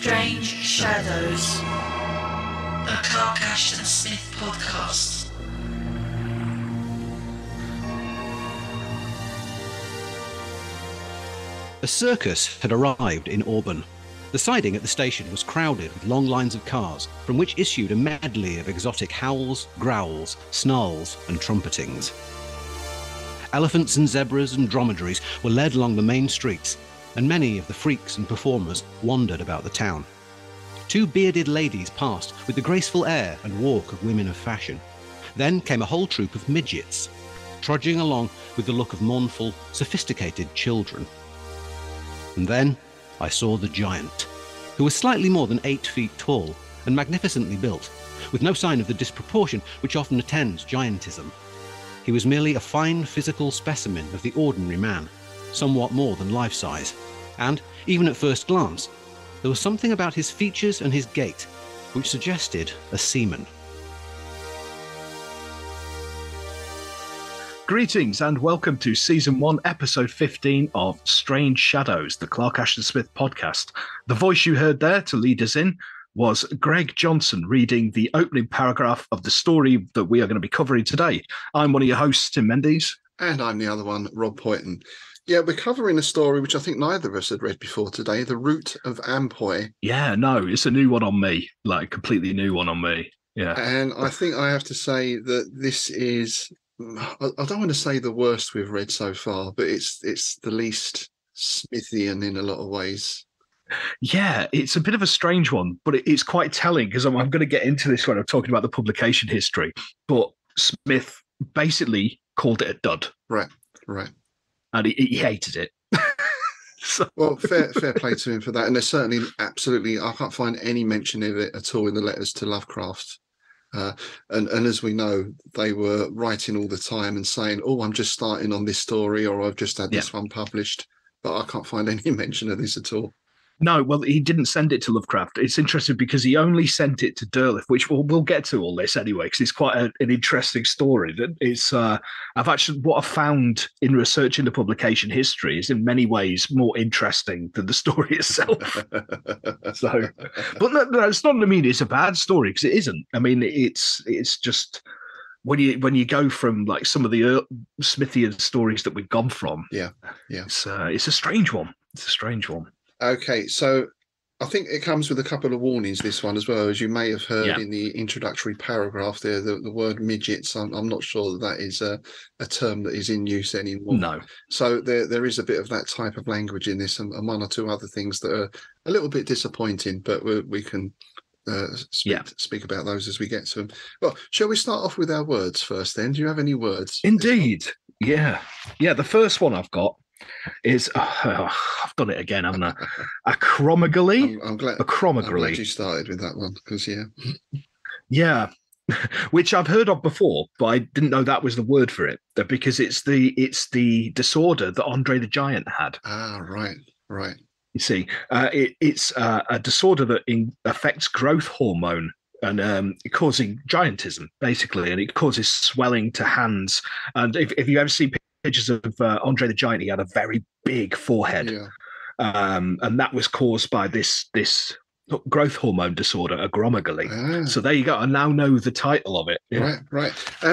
Strange Shadows, a Carcash and Smith podcast. A circus had arrived in Auburn. The siding at the station was crowded with long lines of cars, from which issued a medley of exotic howls, growls, snarls, and trumpetings. Elephants and zebras and dromedaries were led along the main streets, and many of the freaks and performers wandered about the town. Two bearded ladies passed with the graceful air and walk of women of fashion. Then came a whole troop of midgets, trudging along with the look of mournful, sophisticated children. And then I saw the giant, who was slightly more than 8 feet tall and magnificently built, with no sign of the disproportion which often attends giantism. He was merely a fine physical specimen of the ordinary man, somewhat more than life-size, and, even at first glance, there was something about his features and his gait which suggested a seaman. Greetings and welcome to Season 1, Episode 15 of Strange Shadows, the Clark Ashton Smith podcast. The voice you heard there to lead us in was Greig Johnson reading the opening paragraph of the story that we are going to be covering today. I'm one of your hosts, Tim Mendes. And I'm the other one, Rob Poyton. Yeah, we're covering a story which I think neither of us had read before today, The Root of Ampoi. Yeah, no, it's a new one on me, like a completely new one on me. Yeah. And I think I have to say that this is, I don't want to say the worst we've read so far, but it's the least Smithian in a lot of ways. Yeah, it's a bit of a strange one, but it's quite telling because I'm going to get into this when I'm talking about the publication history. But Smith basically called it a dud. Right. And he hated it. So. Well, fair play to him for that. And there's certainly absolutely, I can't find any mention of it at all in the letters to Lovecraft. And as we know, they were writing all the time and saying, oh, I'm just starting on this story, or I've just had this one published. But I can't find any mention of this at all. No, well, he didn't send it to Lovecraft. It's interesting because he only sent it to Derleth, which we'll get to all this anyway, because it's quite an interesting story. It's what I've found in researching the publication history is in many ways more interesting than the story itself. But no, it's not. I mean, it's a bad story because it isn't. I mean, it's just when you go from like some of the Smithian stories that we've gone from. Yeah. It's a strange one. It's a strange one. Okay, so I think it comes with a couple of warnings, this one, as well, as you may have heard in the introductory paragraph there, the word midgets. I'm not sure that is a term that is in use anymore. No. So there is a bit of that type of language in this and one or two other things that are a little bit disappointing, but we can speak about those as we get to them. Well, shall we start off with our words first then? Do you have any words? Indeed. Yeah. The first one I've got is I've done it again, haven't I? Acromegaly. I'm glad you started with that one because yeah, which I've heard of before, but I didn't know that was the word for it because it's the disorder that Andre the Giant had. Ah, right. You see, it's a disorder that affects growth hormone. And causing giantism, basically, and it causes swelling to hands. And if you ever see pictures of Andre the Giant, he had a very big forehead, and that was caused by this growth hormone disorder, acromegaly. So there you go. I now know the title of it. Yeah. Right.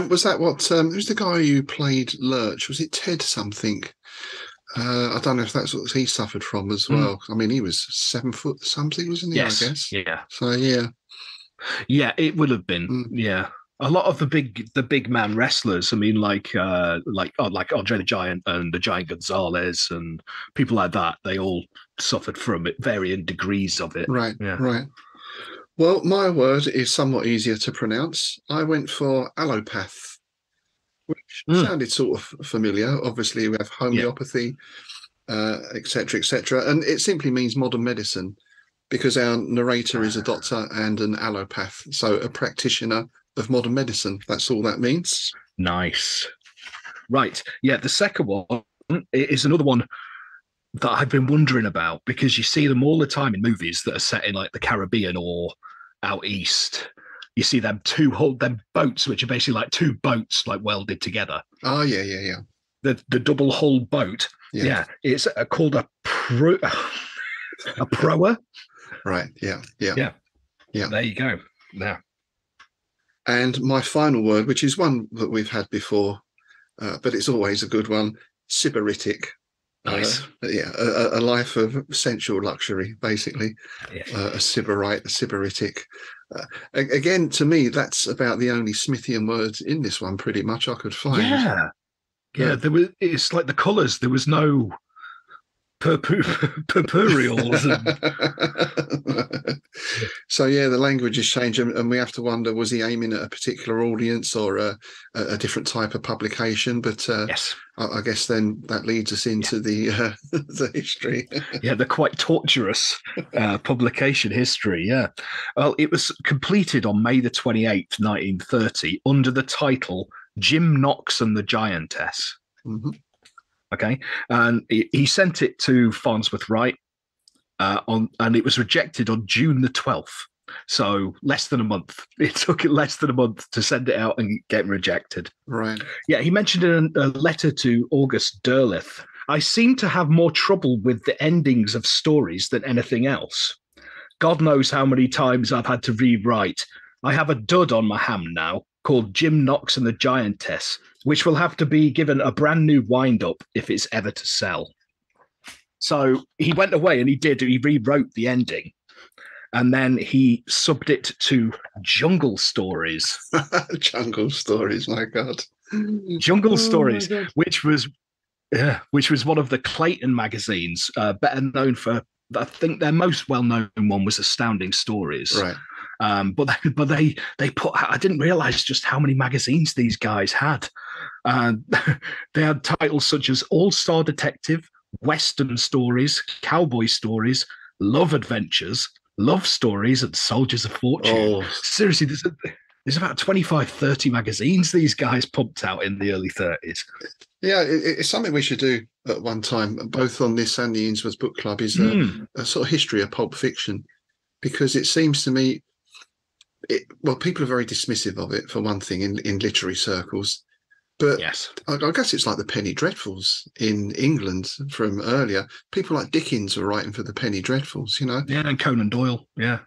Was that what? Who's the guy who played Lurch? Was it Ted something? I don't know if that's what he suffered from as well. I mean, he was 7 foot something, wasn't he? Yes. I guess. Yeah. So yeah. Yeah, it would have been. Yeah, a lot of the big man wrestlers. I mean, like Andre the Giant and the Giant Gonzalez and people like that. They all suffered from it, varying degrees of it. Right. Yeah. Right. Well, my word is somewhat easier to pronounce. I went for allopath, which sounded sort of familiar. Obviously, we have homeopathy, et cetera, and it simply means modern medicine. Because our narrator is a doctor and an allopath, so a practitioner of modern medicine. That's all that means. Nice. Right. Yeah, the second one is another one that I've been wondering about because you see them all the time in movies that are set in like the Caribbean or out east. You see them them boats, which are basically like two boats like welded together. Oh, yeah. The double hull boat. Yeah. It's called a proa. Right. Yeah. Yeah. Yeah. Yeah. There you go. Now. And my final word, which is one that we've had before, but it's always a good one, sybaritic. Nice. A life of sensual luxury, basically. Yes. A sybarite, a sybaritic. Again, to me, that's about the only Smithian word in this one, pretty much, I could find. Yeah. Yeah, it's like the colours. There was no purpureals. So yeah, the language has changed, and we have to wonder: was he aiming at a particular audience or a different type of publication? But yes, I guess then that leads us into the history. Yeah, the quite torturous publication history. Yeah, well, it was completed on May the 28th, 1930, under the title "Jim Knox and the Giantess." Mm-hmm. Okay, and he sent it to Farnsworth Wright, and it was rejected on June the 12th. So less than a month. It took it less than a month to send it out and get rejected. Right. Yeah, he mentioned in a letter to August Derleth, "I seem to have more trouble with the endings of stories than anything else. God knows how many times I've had to rewrite. I have a dud on my ham now called Jim Knox and the Giantess, which will have to be given a brand new wind-up if it's ever to sell." So he went away and he rewrote the ending. And then he subbed it to Jungle Stories. Jungle Stories, my God. Jungle Stories, which was one of the Clayton magazines, better known for, I think their most well-known one was Astounding Stories. Right. But they put, I didn't realize just how many magazines these guys had. They had titles such as All-Star Detective, Western Stories, Cowboy Stories, Love Adventures, Love Stories, and Soldiers of Fortune. Oh. Seriously, there's about 25, 30 magazines these guys pumped out in the early 30s. Yeah, it's something we should do at one time, both on this and the Ainsworth Book Club, is a sort of history of pulp fiction, because it seems to me, people are very dismissive of it, for one thing, in literary circles. But yes, I guess it's like the Penny Dreadfuls in England from earlier. People like Dickens were writing for the Penny Dreadfuls, you know. Yeah, and Conan Doyle. Yeah.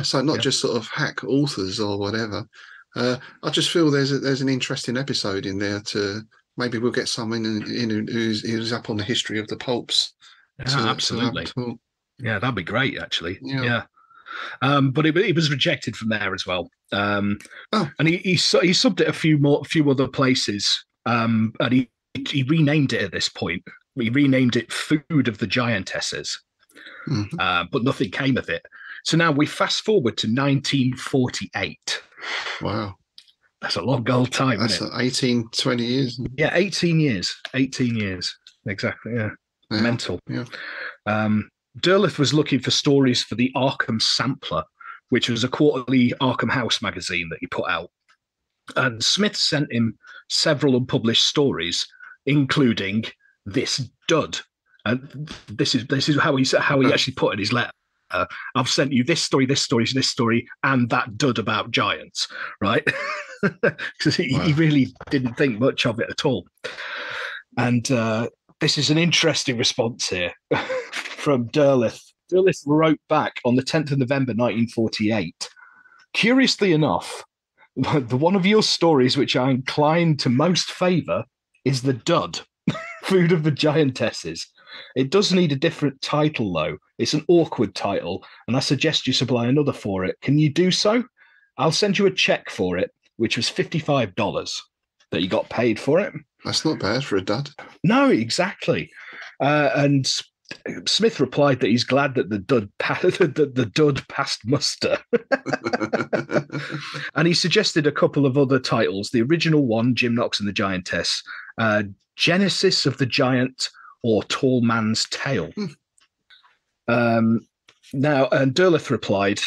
So not just sort of hack authors or whatever. I just feel there's an interesting episode in there to maybe we'll get someone in who's up on the history of the pulps. Yeah, absolutely. Yeah, that'd be great, actually. Yeah. But it was rejected from there as well. And he subbed it a few other places. And he renamed it at this point. He renamed it Food of the Giantesses. Mm-hmm. But nothing came of it. So now we fast forward to 1948. Wow. That's a long old time. That's 18, 20 years. Yeah, 18 years. 18 years. Exactly. Yeah. Mental. Yeah. Derleth was looking for stories for the Arkham Sampler, which was a quarterly Arkham House magazine that he put out. And Smith sent him several unpublished stories, including this dud. And this is how he actually put in his letter. I've sent you this story, and that dud about giants, right? Because he really didn't think much of it at all. And this is an interesting response here from Derleth. Derleth wrote back on the 10th of November, 1948. Curiously enough, the one of your stories which I incline to most favour is the dud, Food of the Giantesses. It does need a different title, though. It's an awkward title, and I suggest you supply another for it. Can you do so? I'll send you a check for it, which was $55 that you got paid for it. That's not bad for a dud. No, exactly. And Smith replied that he's glad that the dud passed muster. And he suggested a couple of other titles. The original one, Jim Knox and the Giantess, Genesis of the Giant, or Tall Man's Tale. Now, and Derleth replied,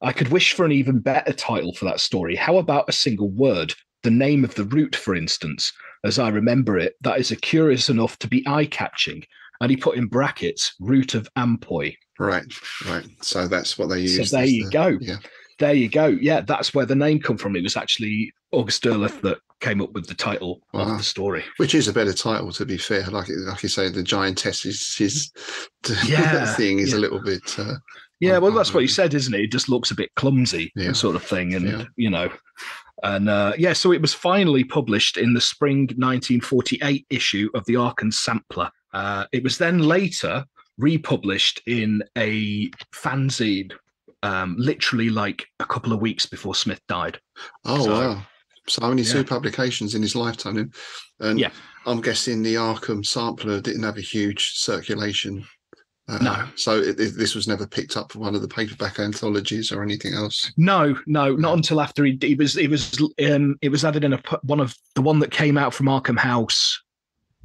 I could wish for an even better title for that story. How about a single word? The name of the root, for instance. As I remember it, that is curious enough to be eye-catching. And he put in brackets, Root of Ampoi. Right. So that's what they used. So there you go. Yeah. There you go. Yeah, that's where the name come from. It was actually August Derleth that came up with the title of the story. Which is a better title, to be fair. Like you say, the Giantess thing is a little bit... Yeah, well, that's what he said, isn't it? It just looks a bit clumsy, sort of thing. And, so it was finally published in the spring 1948 issue of the Arkan Sampler. It was then later republished in a fanzine, literally like a couple of weeks before Smith died. Oh, wow. So only 2 publications in his lifetime. And I'm guessing the Arkham Sampler didn't have a huge circulation. No. So this was never picked up for one of the paperback anthologies or anything else. No, not until after it was added in the one that came out from Arkham House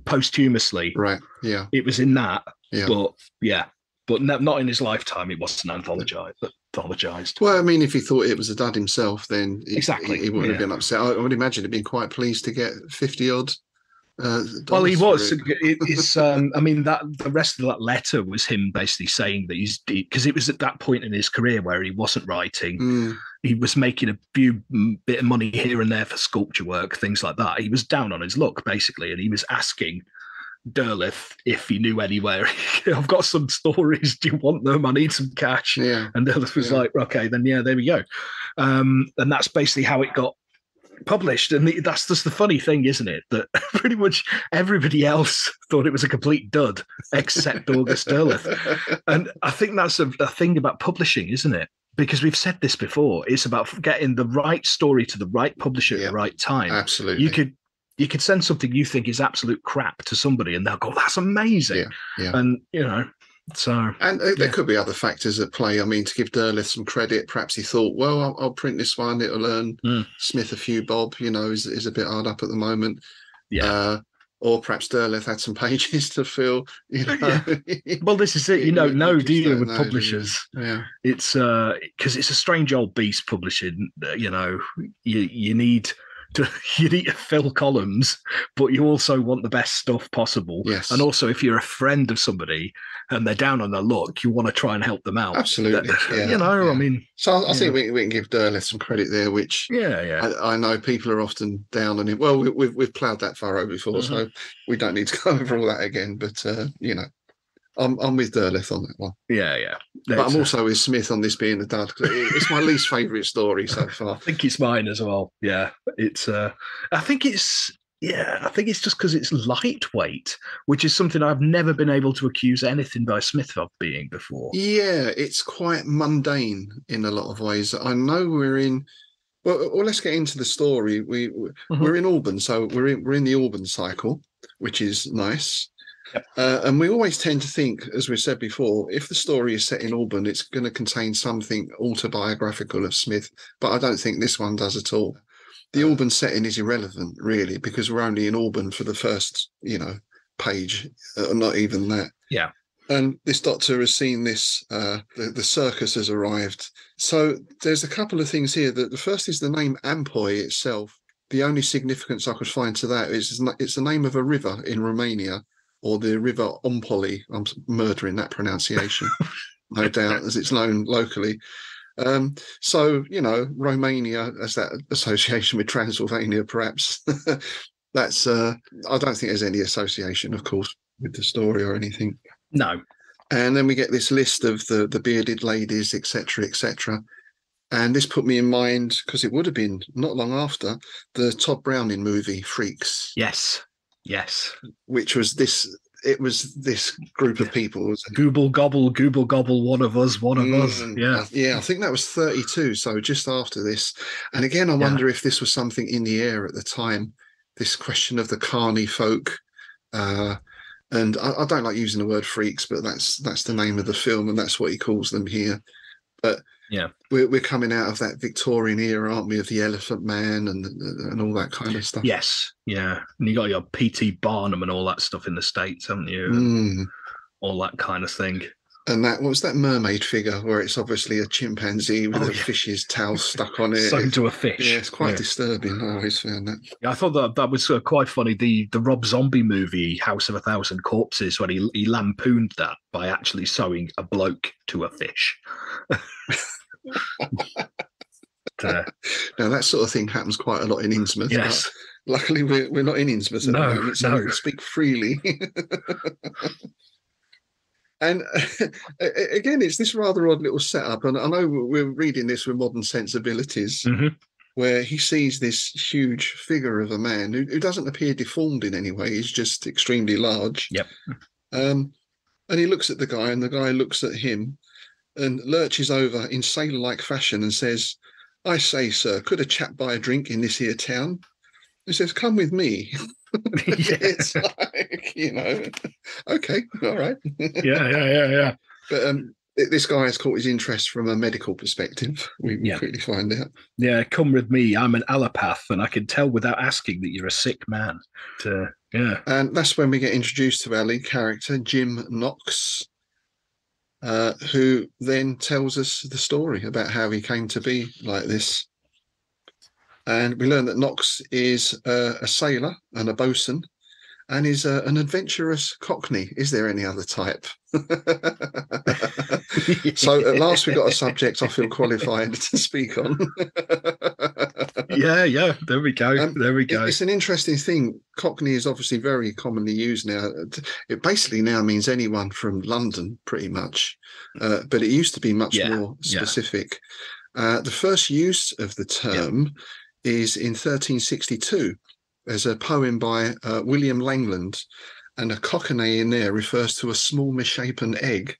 posthumously. Right. Yeah. It was in that. Yeah. But not in his lifetime. It wasn't anthologized. Well, I mean, if he thought it was a dud himself, then exactly he wouldn't have been upset. I would imagine he'd been quite pleased to get 50 odd. Well, he was. I mean, that the rest of that letter was him basically saying that because it was at that point in his career where he wasn't writing. He was making a few bit of money here and there for sculpture work, things like that. He was down on his luck basically, and he was asking Derleth if he knew anywhere. I've got some stories. Do you want them? I need some cash. Yeah. And Derleth was like, okay, then there we go. And that's basically how it got published. And that's just the funny thing, isn't it, that pretty much everybody else thought it was a complete dud except August Derleth. And I think that's a thing about publishing, isn't it? Because we've said this before, it's about getting the right story to the right publisher at the right time. Absolutely. You could send something you think is absolute crap to somebody and they'll go, that's amazing. And and there could be other factors at play. I mean, to give Derleth some credit, perhaps he thought, well, I'll print this one, it'll earn Smith a few bob, is a bit hard up at the moment. Or perhaps Derleth had some pages to fill. Well, this is it. You don't know, do you, with publishers? Yeah. It's because it's a strange old beast publishing. You need to fill columns, but you also want the best stuff possible. Yes. And also, if you're a friend of somebody and they're down on their luck, you want to try and help them out. Absolutely. I mean. So I think we can give Derleth some credit there, which I know people are often down on him. Well, we've ploughed that furrow before, so we don't need to go over all that again. But I'm with Derleth on that one. Yeah. But I'm also with Smith on this being a dud. It's my least favourite story so far. I think it's mine as well. Yeah, it's. I think it's just because it's lightweight, which is something I've never been able to accuse anything by Smith of being before. Yeah, it's quite mundane in a lot of ways. I know we're in. Well, let's get into the story. We're in Auburn, so we're in the Auburn cycle, which is nice. Yep. And we always tend to think, as we said before, if the story is set in Auburn, it's going to contain something autobiographical of Smith, but I don't think this one does at all. The Auburn setting is irrelevant, really, because we're only in Auburn for the first, page, not even that. Yeah. And this doctor has seen this, the circus has arrived. So there's a couple of things here. The first is the name Ampoi itself. The only significance I could find to that is it's the name of a river in Romania, or the River Ampoi. I'm murdering that pronunciation, no doubt, as it's known locally. So, Romania has that association with Transylvania, perhaps. That's, I don't think there's any association, of course, with the story or anything. No. And then we get this list of the bearded ladies, etc., etc. And this put me in mind, because it would have been not long after, the Todd Browning movie, Freaks. Yes. Which was this group of people. Gooble gobble, one of us. Yeah, I think that was 32, so just after this. And again, I wonder if this was something in the air at the time, this question of the carny folk. And I don't like using the word freaks, but that's the name of the film, and that's what he calls them here. But yeah, we're coming out of that Victorian era, aren't we, of the Elephant Man and all that kind of stuff. Yes, yeah. And you got your P.T. Barnum and all that stuff in the States, haven't you? All that kind of thing. And what was that mermaid figure where it's obviously a chimpanzee with a fish's tail stuck on it? Sewn to a fish. Yeah, it's quite disturbing. I always found that. Yeah, I thought that was quite funny. The Rob Zombie movie, House of a Thousand Corpses, when he lampooned that by actually sewing a bloke to a fish. Now, that sort of thing happens quite a lot in Innsmouth. Yes. Luckily, we're not in Innsmouth at the moment, so we can speak freely. And again, it's this rather odd little setup. And I know we're reading this with modern sensibilities, where he sees this huge figure of a man who doesn't appear deformed in any way. He's just extremely large. Yep. And he looks at the guy, and the guy looks at him and lurches over in sailor-like fashion and says, "I say, sir, could a chap buy a drink in this here town?" He says, "Come with me." It's like, okay, all right. Yeah. But this guy has caught his interest from a medical perspective. We quickly find out. Yeah, come with me. I'm an allopath, and I can tell without asking that you're a sick man. And that's when we get introduced to our lead character, Jim Knox, who then tells us the story about how he came to be like this. And we learn that Knox is a sailor and a boatswain, and is an adventurous Cockney. Is there any other type? So at last we got a subject I feel qualified to speak on. Yeah. There we go. It's an interesting thing. Cockney is obviously very commonly used now. It basically now means anyone from London, pretty much. But it used to be much more specific. The first use of the term is in 1362. There's a poem by William Langland, and a Cockney in there refers to a small misshapen egg.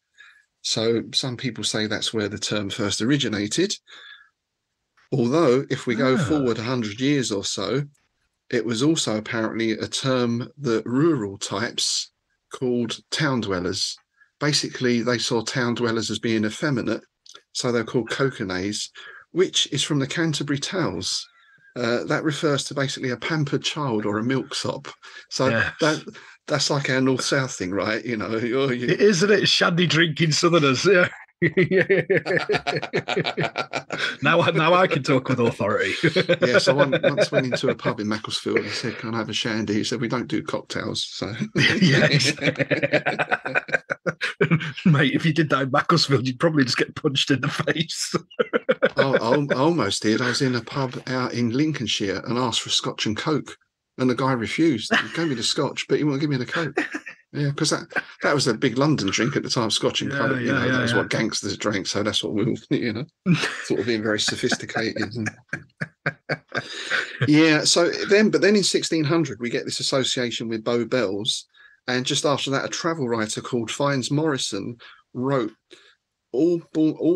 So some people say that's where the term first originated. Although, if we go forward 100 years or so, it was also apparently a term that rural types called town dwellers. Basically, they saw town dwellers as being effeminate, so they're called Cockneys, which is from the Canterbury Tales. That refers to basically a pampered child or a milksop. So that's like our north-south thing, right? Isn't it? Shandy drinking southerners, yeah. Now I can talk with authority. Yeah, so I once went into a pub in Macclesfield and said, "Can I have a shandy?" He said, "We don't do cocktails." So mate, if you did that in Macclesfield, you'd probably just get punched in the face. I almost did. I was in a pub out in Lincolnshire and asked for Scotch and Coke, and the guy refused. He gave me the Scotch, but he wouldn't give me the Coke. Yeah, because that was a big London drink at the time, Scotch and Coke. That was what gangsters drank, so that's what we were, sort of being very sophisticated. So then in 1600, we get this association with Bow Bells, and just after that, a travel writer called Fynes Morrison wrote, all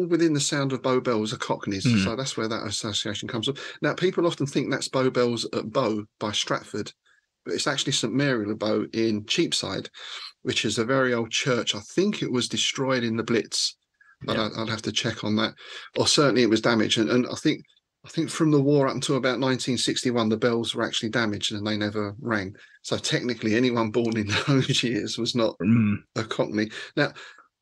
within the sound of Bow Bells are Cockneys. So that's where that association comes from. Now, people often think that's Bow Bells at Bow by Stratford, but it's actually St Mary le Bow in Cheapside, which is a very old church. I think it was destroyed in the Blitz, but I'd have to check on that. Or certainly it was damaged. And I think from the war up until about 1961, the bells were actually damaged and they never rang. So technically, anyone born in those years was not a Cockney. Now,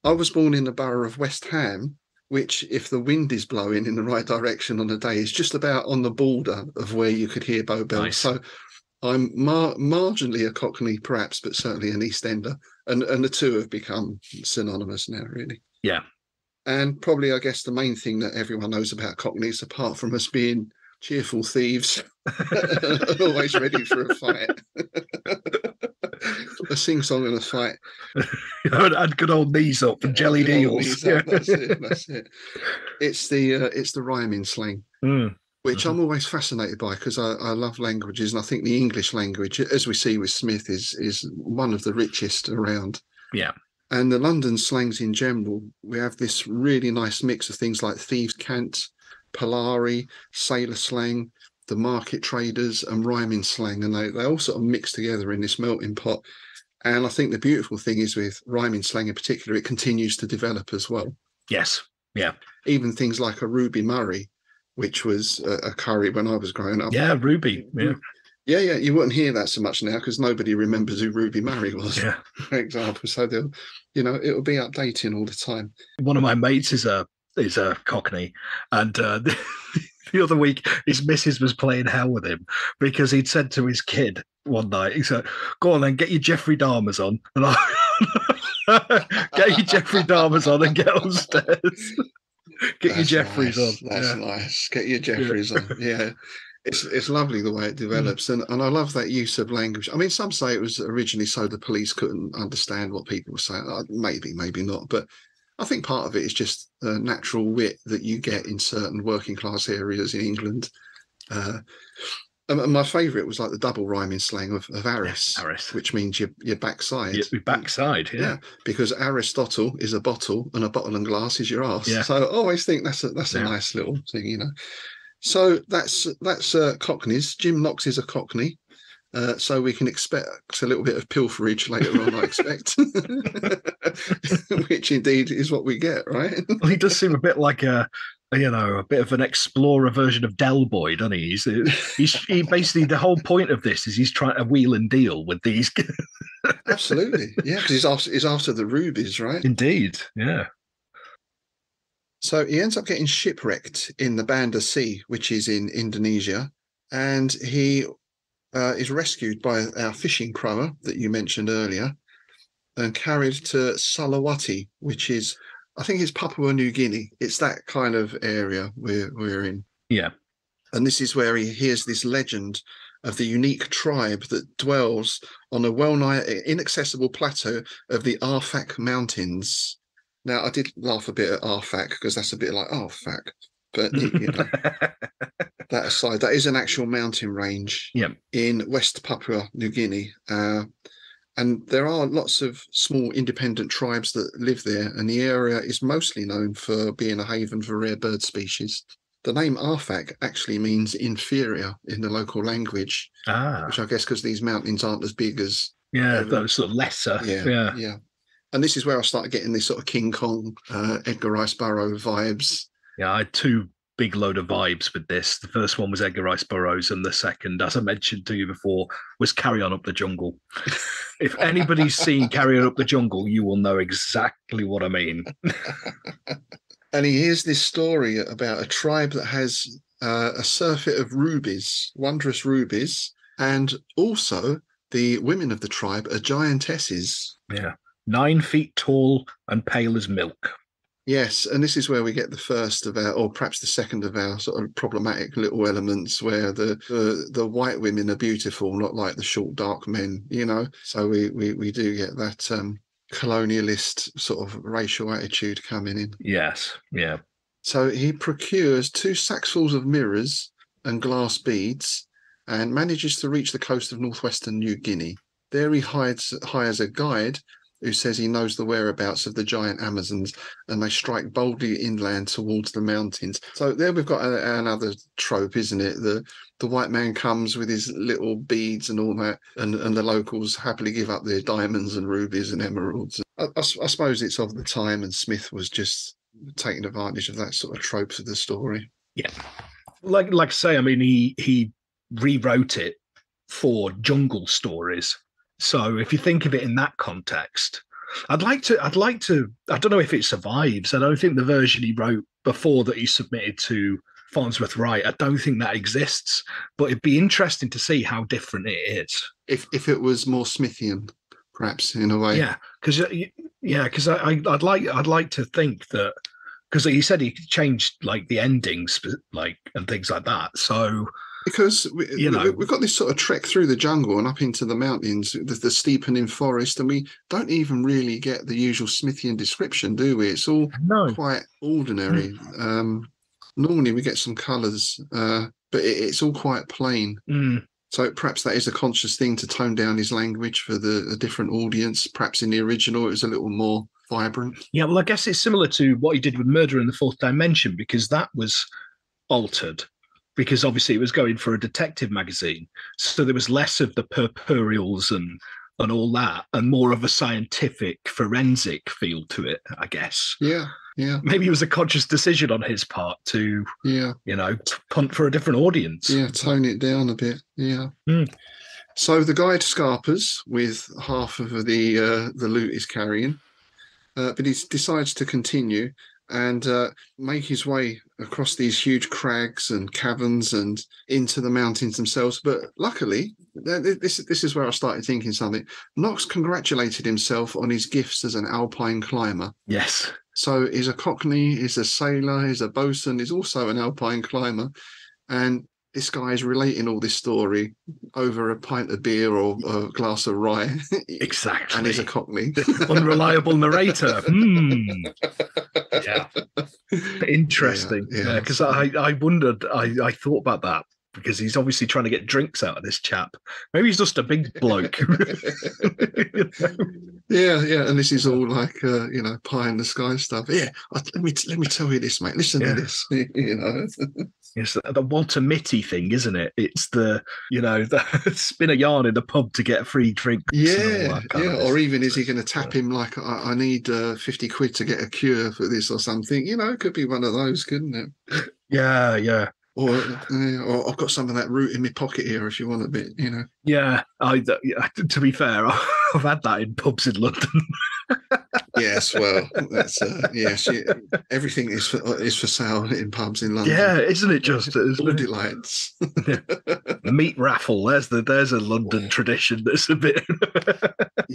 I was born in the borough of West Ham, which, if the wind is blowing in the right direction on a day, is just about on the border of where you could hear Bow Bells. Nice. So I'm marginally a Cockney, perhaps, but certainly an East Ender. And the two have become synonymous now, really. Yeah. And probably, I guess, the main thing that everyone knows about Cockneys, apart from us being cheerful thieves, always ready for a fight. A sing-song and a fight. And good old knees up and jellied eels. That's it. It's the rhyming slang. Which I'm always fascinated by, because I love languages, and I think the English language, as we see with Smith, is one of the richest around. Yeah. And the London slangs in general, we have this really nice mix of things like thieves' cant, Polari, sailor slang, the market traders, and rhyming slang, and they all sort of mix together in this melting pot. And I think the beautiful thing is with rhyming slang in particular, it continues to develop as well. Yes. Yeah. Even things like a Ruby Murray, which was a curry when I was growing up. Yeah, Ruby. Yeah. Yeah. You wouldn't hear that so much now because nobody remembers who Ruby Murray was, for example. So they'll, it'll be updating all the time. One of my mates is a Cockney, and the other week his missus was playing hell with him because he'd said to his kid one night, he said, "Go on then, get your Jeffrey Dahmers on," and get your Jeffrey Dahmers on and get upstairs. Get your Jeffreys on. That's nice. Get your Jeffreys on. Yeah. It's lovely the way it develops, and I love that use of language. I mean, some say it was originally so the police couldn't understand what people were saying. Maybe, maybe not, but I think part of it is just a natural wit that you get in certain working class areas in England. And my favourite was like the double rhyming slang of Aris, which means your backside. Your backside, yeah. Because Aristotle is a bottle and a bottle and glass is your arse. Yeah. So I always think that's a nice little thing, you know. So that's Cockneys. Jim Knox is a Cockney. So we can expect a little bit of pilferage later on, I expect. Which indeed is what we get, right? Well, he does seem a bit like a bit of an explorer version of Del Boy, doesn't he? He basically, the whole point of this is he's trying to wheel and deal with these. Absolutely, yeah, because he's after the rubies, right? Indeed, yeah. So he ends up getting shipwrecked in the Banda Sea, which is in Indonesia, and he is rescued by our fishing proa that you mentioned earlier and carried to Sulawesi, which is, I think it's Papua New Guinea. It's that kind of area we're in. Yeah. And this is where he hears this legend of the unique tribe that dwells on a well-nigh inaccessible plateau of the Arfak Mountains. Now, I did laugh a bit at Arfak because that's a bit like, oh, fuck. But, you know, that aside, that is an actual mountain range in West Papua New Guinea. And there are lots of small independent tribes that live there, and the area is mostly known for being a haven for rare bird species. The name Arfak actually means inferior in the local language, which I guess because these mountains aren't as big as... Yeah, those sort of lesser. Yeah. And this is where I started getting this sort of King Kong, Edgar Rice Burroughs vibes. Yeah, I had two big load of vibes with this. The first one was Edgar Rice Burroughs, and the second, as I mentioned to you before, was Carry On Up the Jungle. If anybody's seen Carry On Up the Jungle, you will know exactly what I mean. And he hears this story about a tribe that has a surfeit of rubies, wondrous rubies, and also the women of the tribe are giantesses. Yeah, 9 feet tall and pale as milk. Yes, and this is where we get the first of our, or perhaps the second of our sort of problematic little elements, where the white women are beautiful, not like the short, dark men, you know. So we do get that colonialist sort of racial attitude coming in. Yes, yeah. So he procures 2 sacksfuls of mirrors and glass beads and manages to reach the coast of northwestern New Guinea. There he hires a guide who says he knows the whereabouts of the giant Amazons, and they strike boldly inland towards the mountains. So there we've got another trope, isn't it? The white man comes with his little beads and all that, and the locals happily give up their diamonds and rubies and emeralds. I suppose it's of the time, and Smith was just taking advantage of that sort of trope for the story. Yeah. Like I say, I mean, he rewrote it for jungle stories. So if you think of it in that context, I'd like to, I don't know if it survives. I don't think the version he wrote before that he submitted to Farnsworth Wright, I don't think that exists, but it'd be interesting to see how different it is. If it was more Smithian, perhaps, in a way. Yeah, because I'd like to think that, because he said he changed like the endings, like, and things like that. So because we've got this sort of trek through the jungle and up into the mountains, the steepening forest, and we don't even really get the usual Smithian description, do we? It's all quite ordinary. Normally we get some colours, but it's all quite plain. So perhaps that is a conscious thing to tone down his language for a different audience. Perhaps in the original it was a little more vibrant. Yeah, well, I guess it's similar to what he did with Murder in the Fourth Dimension, because that was altered. Because obviously it was going for a detective magazine. So there was less of the purpurials and all that, and more of a scientific forensic feel to it, I guess. Yeah. Maybe it was a conscious decision on his part to, punt for a different audience. Yeah, tone it down a bit. Yeah. So the guide scarpers with half of the loot he's carrying, but he decides to continue and make his way across these huge crags and caverns and into the mountains themselves. But luckily, this is where I started thinking something. Knox congratulated himself on his gifts as an alpine climber. Yes. So he's a Cockney, he's a sailor, he's a bosun, he's also an alpine climber. And this guy is relating all this story over a pint of beer or a glass of rye. Exactly. And he's a Cockney. Unreliable narrator. Yeah. Interesting. Yeah. Because I wondered, I thought about that, because he's obviously trying to get drinks out of this chap. Maybe he's just a big bloke. Yeah, and this is all like pie in the sky stuff. Yeah, let me tell you this, mate. Listen to this. It's the Walter Mitty thing, isn't it? It's the spin a yarn in the pub to get free drinks. Yeah. Or even is he going to tap him like, I need 50 quid to get a cure for this or something? It could be one of those, couldn't it? Yeah. Or I've got some of that root in my pocket here if you want a bit, Yeah, to be fair, I've had that in pubs in London. Yes, well, that's everything is for sale in pubs in London. Yeah, isn't it just all delights? The meat raffle. There's a London tradition that's a bit.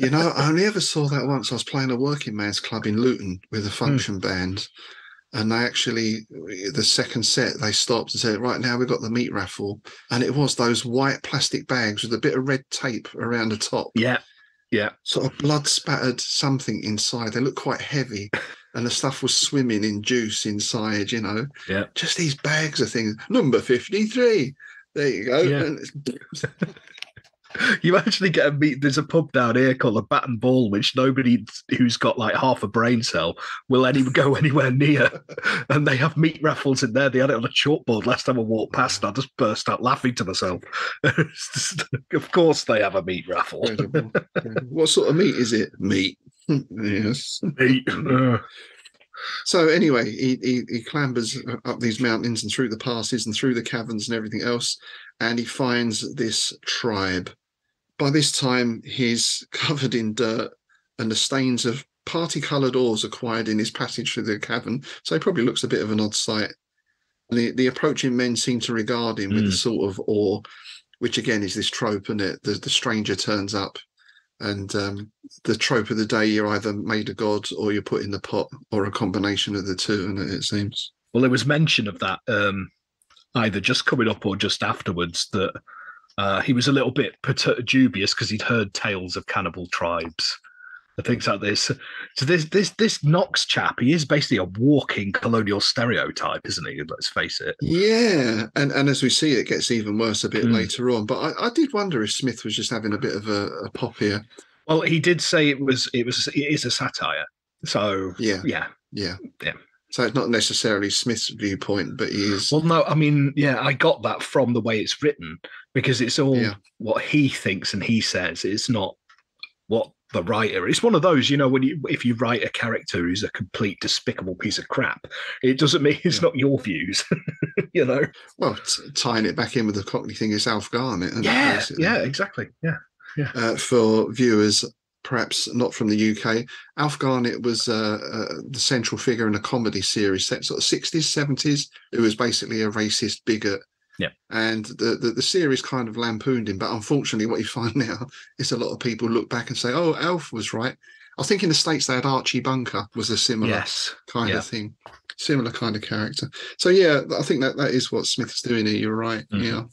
I only ever saw that once. I was playing a working man's club in Luton with a function band. And they actually, the second set, they stopped and said, right, now we've got the meat raffle. And it was those white plastic bags with a bit of red tape around the top. Yeah. Sort of blood spattered something inside. They looked quite heavy. And the stuff was swimming in juice inside, Yeah. Just these bags of things. Number 53. There you go. Yeah. You actually get a meet. There's a pub down here called the Bat and Ball, which nobody who's got like half a brain cell will go anywhere near. And they have meat raffles in there. They had it on a chalkboard last time I walked past, and I just burst out laughing to myself. Of course, they have a meat raffle. What sort of meat is it? Meat. Yes. Meat. So anyway, he clambers up these mountains and through the passes and through the caverns and everything else, and he finds this tribe. By this time, he's covered in dirt and the stains of party-coloured ores acquired in his passage through the cavern, so he probably looks a bit of an odd sight. And the approaching men seem to regard him with a sort of awe, which again is this trope, and the stranger turns up. And the trope of the day, you're either made a god or you're put in the pot, or a combination of the two, and it seems. Well, there was mention of that either just coming up or just afterwards, that he was a little bit dubious because he'd heard tales of cannibal tribes and things like this. So this Knox chap, he is basically a walking colonial stereotype, isn't he? Let's face it. Yeah, and as we see, it gets even worse a bit later on. But I did wonder if Smith was just having a bit of a pop here. Well, he did say it is a satire. So yeah. So it's not necessarily Smith's viewpoint, but he is. Well, no, I mean, yeah, I got that from the way it's written, because it's all what he thinks and he says. It's not what the writer. It's one of those, if you write a character who's a complete despicable piece of crap, it doesn't mean it's not your views. Well, tying it back in with the Cockney thing is Alf Garnett. Yeah, exactly. Yeah. For viewers perhaps not from the UK, Alf Garnett was the central figure in a comedy series set sort of 60s, 70s, who was basically a racist bigot. Yeah. And the series kind of lampooned him. But unfortunately, what you find now is a lot of people look back and say, oh, Alf was right. I think in the States they had Archie Bunker, was a similar kind of thing, similar kind of character. So, yeah, I think that is what Smith's doing here. You're right. Mm-hmm. Yeah.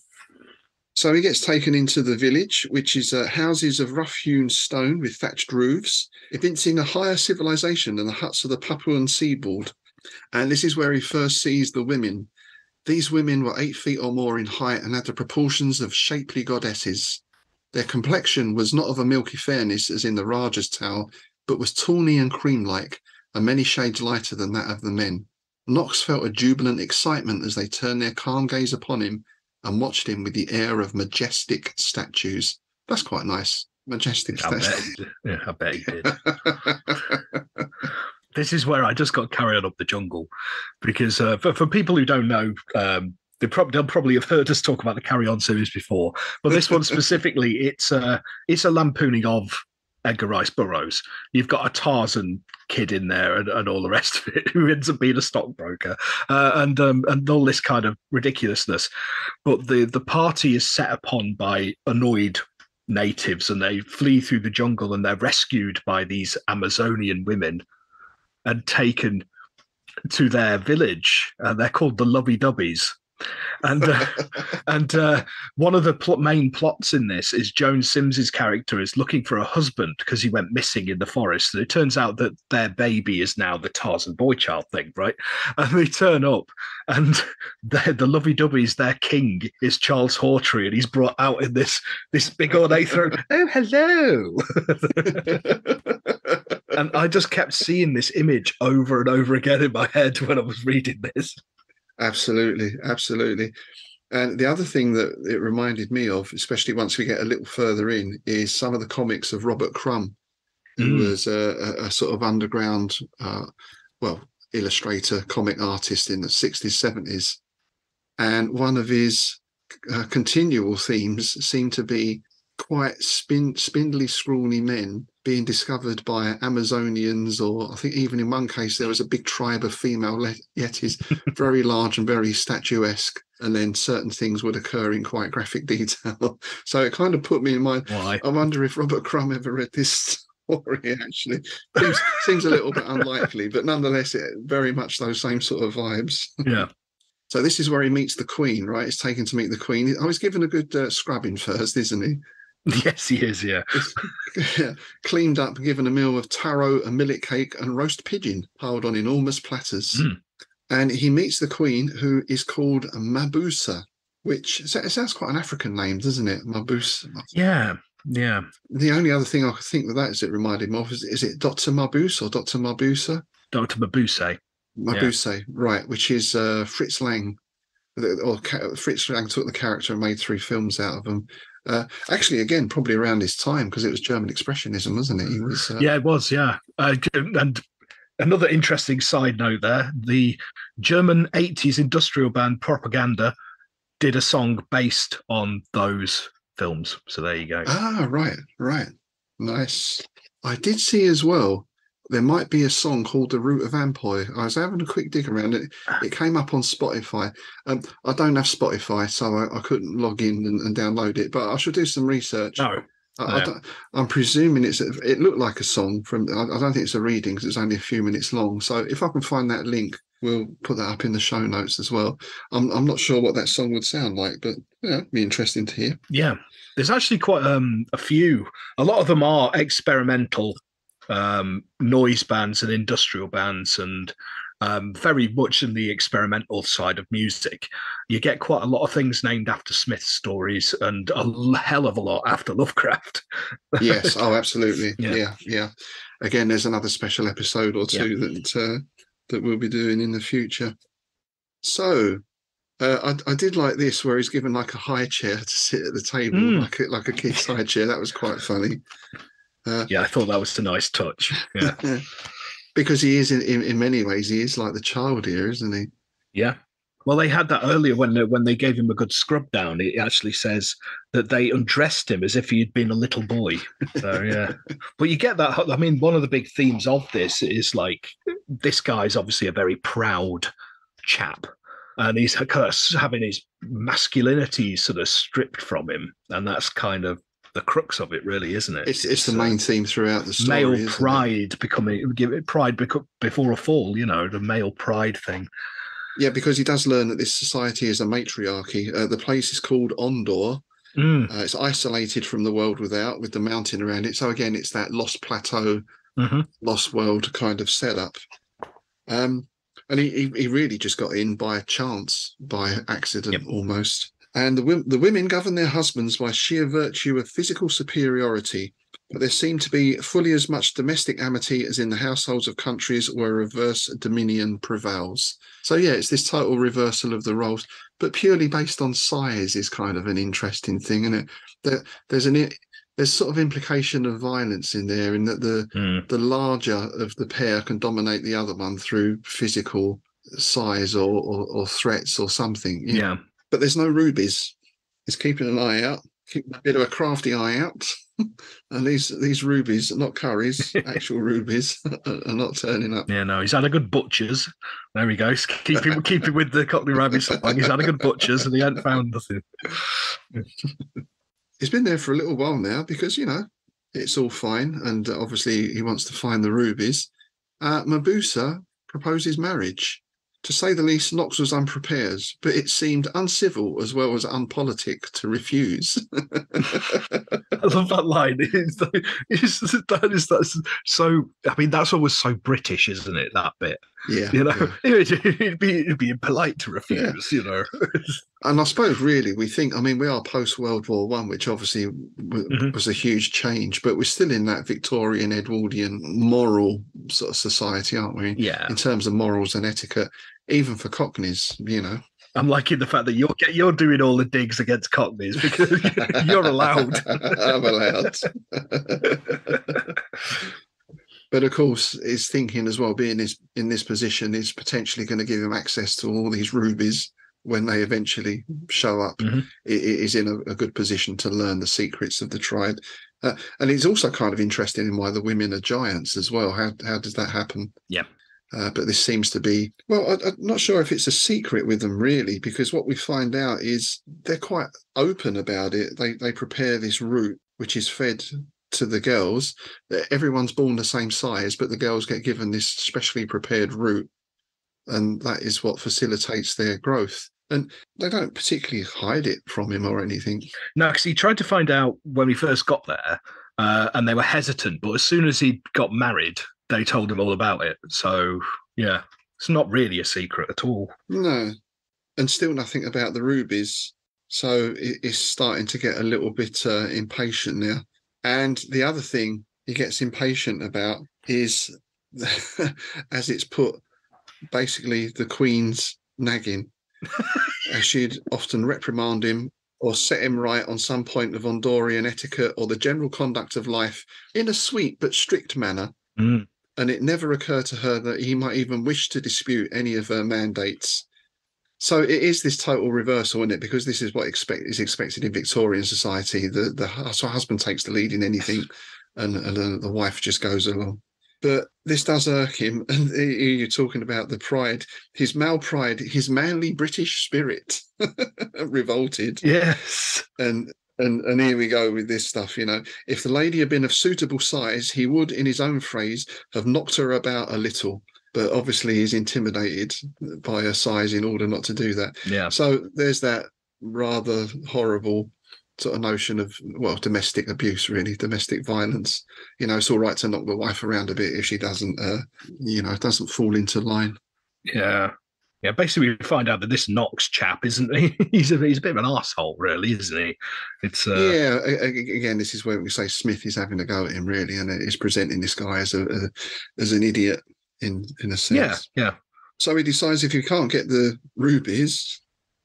So he gets taken into the village, which is houses of rough-hewn stone with thatched roofs, evincing a higher civilization than the huts of the Papuan seaboard. And this is where he first sees the women. These women were 8 feet or more in height and had the proportions of shapely goddesses. Their complexion was not of a milky fairness as in the Raja's towel, but was tawny and cream-like, and many shades lighter than that of the men. Knox felt a jubilant excitement as they turned their calm gaze upon him and watched him with the air of majestic statues. That's quite nice. Majestic statues. I bet he did. This is where I just got carried on up the jungle, because for people who don't know, they'll probably have heard us talk about the Carry On series before, but this one specifically, it's a lampooning of Edgar Rice Burroughs. You've got a Tarzan kid in there and all the rest of it, who ends up being a stockbroker, and all this kind of ridiculousness. But the party is set upon by annoyed natives, and they flee through the jungle, and they're rescued by these Amazonian women and taken to their village. They're called the Lovey Dubbies. And one of the main plots in this is Joan Sims's character is looking for a husband because he went missing in the forest. And it turns out that their baby is now the Tarzan boy child thing, right? And they turn up, and the lovey-dovey's their king is Charles Hawtrey, and he's brought out in this big ornate throne. Oh, hello. And I just kept seeing this image over and over again in my head when I was reading this. Absolutely, absolutely. And the other thing that it reminded me of, especially once we get a little further in, is some of the comics of Robert Crumb, who was a sort of underground, illustrator, comic artist in the 60s, 70s. And one of his continual themes seemed to be quite spindly, scrawny men being discovered by Amazonians, or I think even in one case there was a big tribe of female yetis, very large and very statuesque, and then certain things would occur in quite graphic detail. So it kind of put me in mind. Why? I wonder if Robert Crumb ever read this story, actually. Seems a little bit unlikely, but nonetheless, it very much those same sort of vibes. Yeah. So this is where he meets the Queen, right? He's taken to meet the Queen. I was given a good scrubbing first, isn't he? Yes, he is, yeah. Cleaned up, given a meal of taro, a millet cake, and roast pigeon piled on enormous platters. And he meets the Queen, who is called Mabusa, which it sounds quite an African name, doesn't it? Mabusa. Yeah, yeah. The only other thing I could think with that is it reminded me of is it Dr. Mabuse or Dr. Mabusa? Dr. Mabuse. Mabuse, right, which is Fritz Lang. Fritz Lang took the character and made 3 films out of them. Actually, again, probably around his time, because it was German Expressionism, wasn't it? He was. Yeah, it was. Yeah, and another interesting side note there: the German '80s industrial band Propaganda did a song based on those films. So there you go. Ah, right, nice. I did see as well. There might be a song called "The Root of Ampoi." I was having a quick dig around it. It came up on Spotify. I don't have Spotify, so I couldn't log in and download it. But I should do some research. No, I'm presuming it looked like a song from. I don't think it's a reading because it's only a few minutes long. So if I can find that link, we'll put that up in the show notes as well. I'm not sure what that song would sound like, but yeah, it'd be interesting to hear. Yeah, there's actually quite a few. A lot of them are experimental noise bands and industrial bands, and very much in the experimental side of music. You get quite a lot of things named after Smith stories, and a hell of a lot after Lovecraft. Yes, oh, absolutely. Yeah. Again, there's another special episode or two that we'll be doing in the future. So I did like this, where he's given like a high chair to sit at the table, like a kid's high chair. That was quite funny. I thought that was a nice touch. Yeah, because he is in many ways, he is like the child here, isn't he? Yeah. Well, they had that earlier when they gave him a good scrub down. It actually says that they undressed him as if he had been a little boy. So yeah, but you get that. I mean, one of the big themes of this is like this guy's obviously a very proud chap, and he's kind of having his masculinity sort of stripped from him, and that's kind of the crux of it, really, isn't it? It's the main theme throughout the story. Male pride before a fall, the male pride thing. Yeah, because he does learn that this society is a matriarchy. The place is called Ondor. It's isolated from the world without, with the mountain around it. So again, it's that lost plateau, lost world kind of setup. And he really just got in by chance, by accident almost. And the women govern their husbands by sheer virtue of physical superiority, but there seemed to be fully as much domestic amity as in the households of countries where reverse dominion prevails. So yeah, it's this total reversal of the roles, but purely based on size is kind of an interesting thing, isn't it? There's sort of implication of violence in there, in that the larger of the pair can dominate the other one through physical size or threats or something. Yeah. But there's no rubies. It's keeping an eye out, keeping a bit of a crafty eye out. And these rubies, not curries, actual rubies, are not turning up. Yeah, no, he's had a good butcher's. There he goes. Keep him with the Cockney rabbit slang. He's had a good butcher's and he hadn't found nothing. He's been there for a little while now because, it's all fine. And obviously he wants to find the rubies. Mabusa proposes marriage. To say the least, Knox was unprepared, but it seemed uncivil as well as unpolitic to refuse. I love that line. That's so. I mean, that's always so British, isn't it? That bit. Yeah. It'd be impolite to refuse. And I suppose really we think. I mean, we are post World War One, which obviously was a huge change, but we're still in that Victorian Edwardian moral sort of society, aren't we? Yeah. In terms of morals and etiquette, even for Cockneys, I'm liking the fact that you're doing all the digs against Cockneys because you're allowed. I'm allowed. But of course, his thinking as well, being in this position, is potentially going to give him access to all these rubies when they eventually show up. It is in a good position to learn the secrets of the tribe. And it's also kind of interesting in why the women are giants as well. How does that happen? Yeah. But this seems to be, well, I'm not sure if it's a secret with them really, because what we find out is they're quite open about it. They prepare this root, which is fed to the girls. Everyone's born the same size, but the girls get given this specially prepared root, and that is what facilitates their growth. And they don't particularly hide it from him or anything. No, because he tried to find out when we first got there, and they were hesitant. But as soon as he got married, they told him all about it. So, yeah, it's not really a secret at all. No, and still nothing about the rubies. So it's starting to get a little bit impatient now. And the other thing he gets impatient about is, as it's put, basically the Queen's nagging. As she'd often reprimand him or set him right on some point of Ondorian etiquette or the general conduct of life in a sweet but strict manner. And it never occurred to her that he might even wish to dispute any of her mandates. So it is this total reversal, isn't it? Because this is what is expected in Victorian society. The husband takes the lead in anything, and the wife just goes along. But this does irk him. And you're talking about the pride, his male pride, his manly British spirit revolted. Yes. And here we go with this stuff, If the lady had been of suitable size, he would, in his own phrase, have knocked her about a little. But obviously he's intimidated by her size in order not to do that. Yeah. So there's that rather horrible sort of notion of, well, domestic abuse, really, domestic violence. It's all right to knock the wife around a bit if she doesn't, doesn't fall into line. Yeah. Yeah, basically we find out that this Knox chap, isn't he? He's a bit of an arsehole, really, isn't he? It's Yeah, again, this is where we say Smith is having a go at him, really, and is presenting this guy as an idiot in a sense. Yeah. So he decides if he can't get the rubies,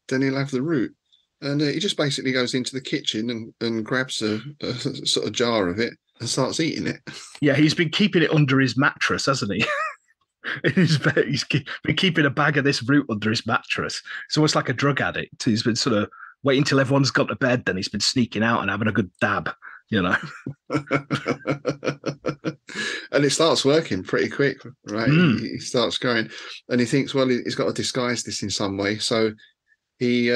then he'll have the root. And he just basically goes into the kitchen and grabs a sort of jar of it and starts eating it. Yeah, he's been keeping it under his mattress, hasn't he? He's been keeping a bag of this root under his mattress. It's almost like a drug addict. He's been sort of waiting till everyone's gone to bed, then he's been sneaking out and having a good dab, And it starts working pretty quick, right? He starts going, and he thinks, well, he's got to disguise this in some way. So he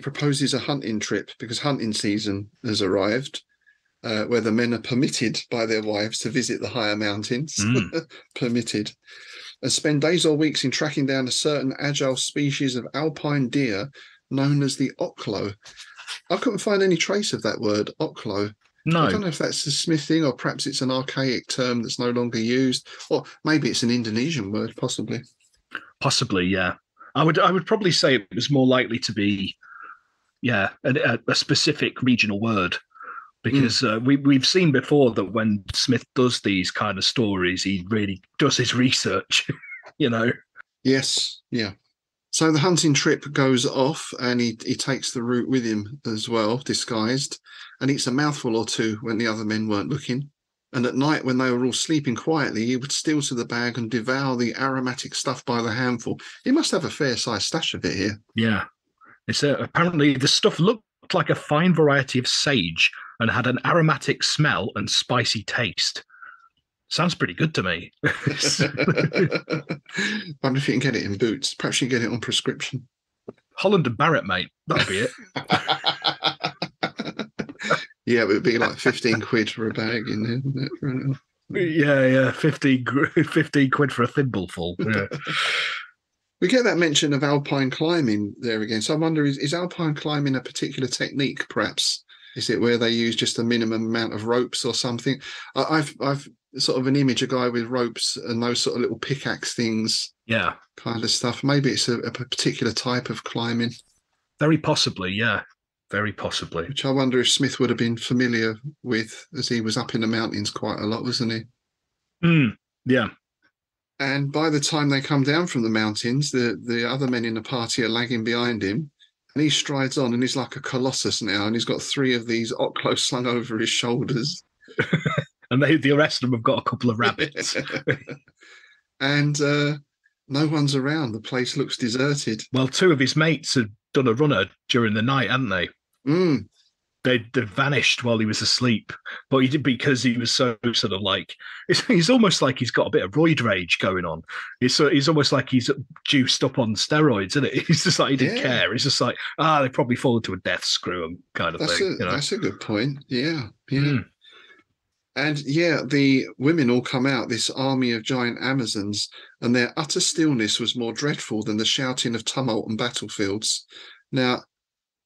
proposes a hunting trip, because hunting season has arrived, where the men are permitted by their wives to visit the higher mountains, permitted, and spend days or weeks in tracking down a certain agile species of alpine deer known as the ochlo. I couldn't find any trace of that word, ochlo. No. I don't know if that's a Smith thing, or perhaps it's an archaic term that's no longer used, or maybe it's an Indonesian word, possibly. Possibly, yeah. I would probably say it was more likely to be, a specific regional word, because we've seen before that when Smith does these kind of stories, he really does his research, Yes, yeah. So the hunting trip goes off, and he takes the root with him as well, disguised, and eats a mouthful or two when the other men weren't looking. And at night, when they were all sleeping quietly, he would steal to the bag and devour the aromatic stuff by the handful. He must have a fair-sized stash of it here. Yeah. It's apparently the stuff looked like a fine variety of sage and had an aromatic smell and spicy taste. Sounds pretty good to me. Wonder if you can get it in Boots. Perhaps you can get it on prescription. Holland and Barrett, mate. That'll be it. Yeah, it would be like 15 quid for a bag in there, wouldn't it? Yeah, 15 quid for a thimbleful. Yeah. We get that mention of alpine climbing there again. So I wonder, is alpine climbing a particular technique, perhaps? Is it where they use just a minimum amount of ropes or something? I've sort of an image, a guy with ropes and those sort of little pickaxe things, Yeah, kind of stuff. Maybe it's a particular type of climbing. very possibly. Yeah, very possibly. Which I wonder if Smith would have been familiar with, as he was up in the mountains quite a lot, wasn't he? Yeah. And by the time they come down from the mountains, the other men in the party are lagging behind him. And he strides on, and he's like a colossus now. And he's got 3 of these Oklos slung over his shoulders. And the rest of them have got a couple of rabbits. And no one's around. The place looks deserted. Well, 2 of his mates had done a runner during the night, hadn't they? They'd vanished while he was asleep, but he did, because he was so sort of like, he's almost like he's got a bit of roid rage going on. He's almost like he's juiced up on steroids, isn't it? He's just like, he didn't care. He's just like, they probably fallen to a death screw him kind of thing. That's a good point. Yeah. And the women all come out, this army of giant Amazons, and their utter stillness was more dreadful than the shouting of tumult and battlefields. Now,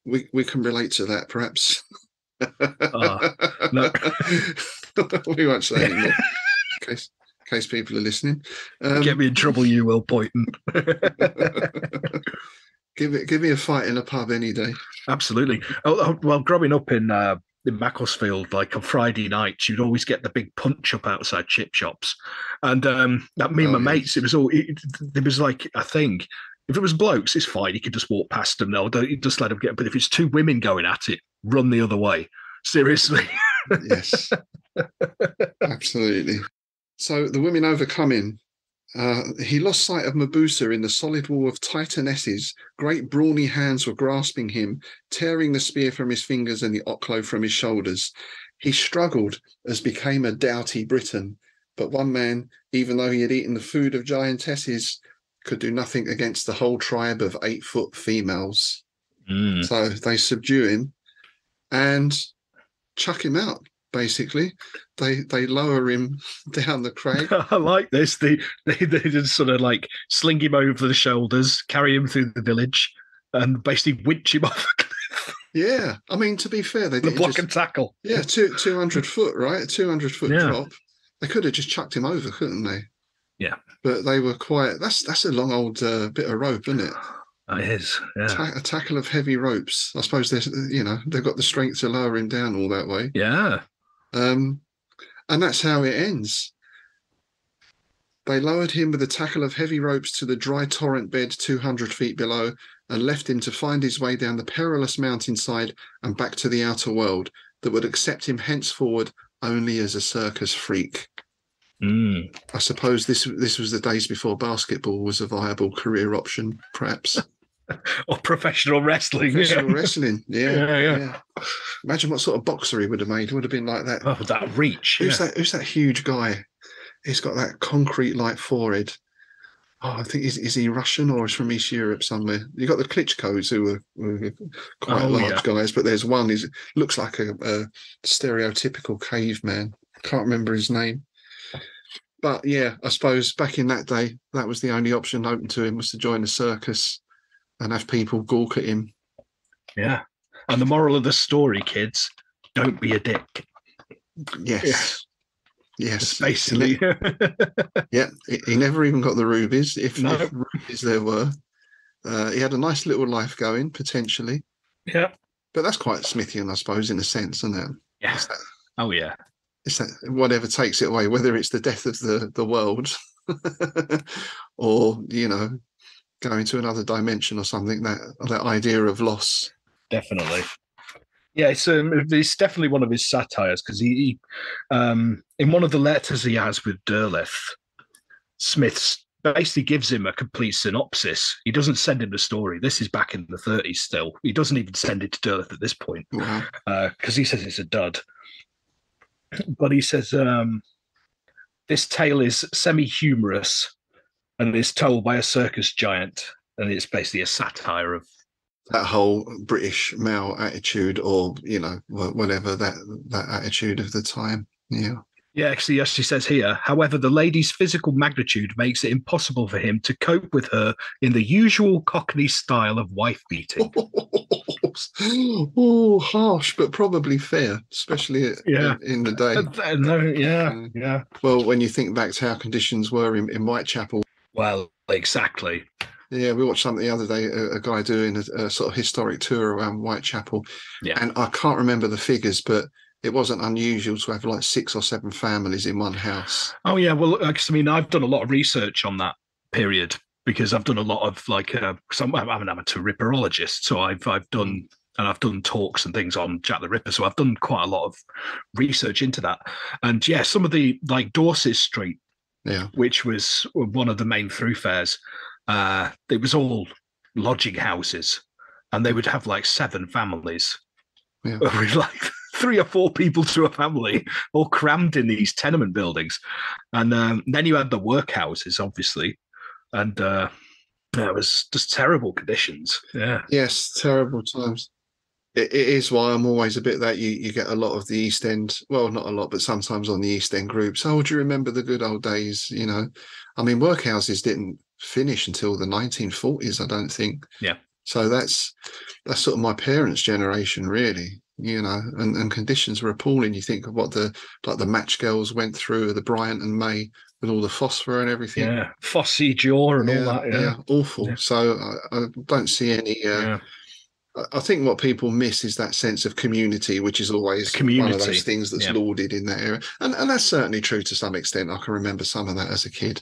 we can relate to that, perhaps. No. We won't say anymore, in case people are listening. Get me in trouble, you Will Boyton. Give me a fight in a pub any day. Absolutely. Well, growing up in Macclesfield, like on Friday nights, you'd always get the big punch up outside chip shops, and that me and my mates, it was like a thing. If it was blokes, it's fine. You could just walk past them. No, don't just let them get. But if it's 2 women going at it, run the other way. Seriously. Yes, absolutely. So the women overcoming, he lost sight of Mabusa in the solid wall of Titanesses. Great brawny hands were grasping him, tearing the spear from his fingers and the Oklo from his shoulders. He struggled as became a doughty Briton, but one man, even though he had eaten the food of giantesses, could do nothing against the whole tribe of 8-foot females. So they subdue him and chuck him out. Basically, they lower him down the crag. I like this. They just sort of like sling him over the shoulders, carry him through the village, and basically winch him off a cliff. Yeah, I mean, to be fair, they did block and tackle. Yeah, 200 foot, right? 200 foot drop. They could have just chucked him over, couldn't they? Yeah, but they were quite. That's a long old bit of rope, isn't it? It is. Yeah, a tackle of heavy ropes. I suppose they've got the strength to lower him down all that way. Yeah. And that's how it ends. They lowered him with a tackle of heavy ropes to the dry torrent bed 200 feet below and left him to find his way down the perilous mountainside and back to the outer world that would accept him henceforward only as a circus freak. I suppose this was the days before basketball was a viable career option, perhaps. Or professional wrestling. Wrestling, yeah. Imagine what sort of boxer he would have made. It would have been like that. Oh, that reach. Who's that huge guy? He's got that concrete-like forehead. Oh, I think is he Russian or is from East Europe somewhere? You got the Klitschko's who are quite large guys, but there's one who looks like a stereotypical caveman. Can't remember his name. But yeah, I suppose back in that day, that was the only option open to him, was to join the circus and have people gawk at him. Yeah. And the moral of the story, kids, don't be a dick. Yes. Yes. It's basically. He never even got the rubies, if rubies there were. He had a nice little life going, potentially. Yeah. But that's quite Smithian, I suppose, in a sense, isn't it? Yeah. Oh, yeah. It's that whatever takes it away, whether it's the death of the world or, going to another dimension or something, that idea of loss. Definitely. Yeah, it's definitely one of his satires, because he in one of the letters he has with Derleth, Smith basically gives him a complete synopsis. He doesn't send him the story. This is back in the 30s still. He doesn't even send it to Derleth at this point, because he says it's a dud. But he says this tale is semi-humorous and is told by a circus giant, and it's basically a satire of that whole British male attitude, or whatever that attitude of the time. Yeah. Yeah, actually, yes, she says here, however, the lady's physical magnitude makes it impossible for him to cope with her in the usual Cockney style of wife beating. Oh, harsh, but probably fair, especially in the day. No, yeah. Well, when you think back to how conditions were in Whitechapel. Well, exactly. Yeah, we watched something the other day, a guy doing a sort of historic tour around Whitechapel. Yeah. And I can't remember the figures, but it wasn't unusual to have like 6 or 7 families in one house. Oh, yeah. Well, I mean, I've done a lot of research on that period because I've done a lot of like, I'm an amateur ripperologist. So I've done talks and things on Jack the Ripper. So I've done quite a lot of research into that. And yeah, some of the like Dorset Street, which was one of the main thoroughfares, it was all lodging houses and they would have like 7 families with like 3 or 4 people to a family all crammed in these tenement buildings. And then you had the workhouses, obviously. And it was just terrible conditions. Yeah. Yes, terrible times. It is why I'm always a bit that you get a lot of the East End, well, not a lot, but sometimes on the East End groups. Oh, do you remember the good old days? You know, I mean, workhouses didn't finish until the 1940s, I don't think. Yeah. So that's sort of my parents' generation, really. You know, and conditions were appalling. You think of what the match girls went through, the Bryant and May with all the phosphor and everything. Yeah, Fossey jaw and all that. Yeah, awful. Yeah. So I don't see any. I think what people miss is that sense of community, which is always one of those things that's lauded in that area. And that's certainly true to some extent. I can remember some of that as a kid.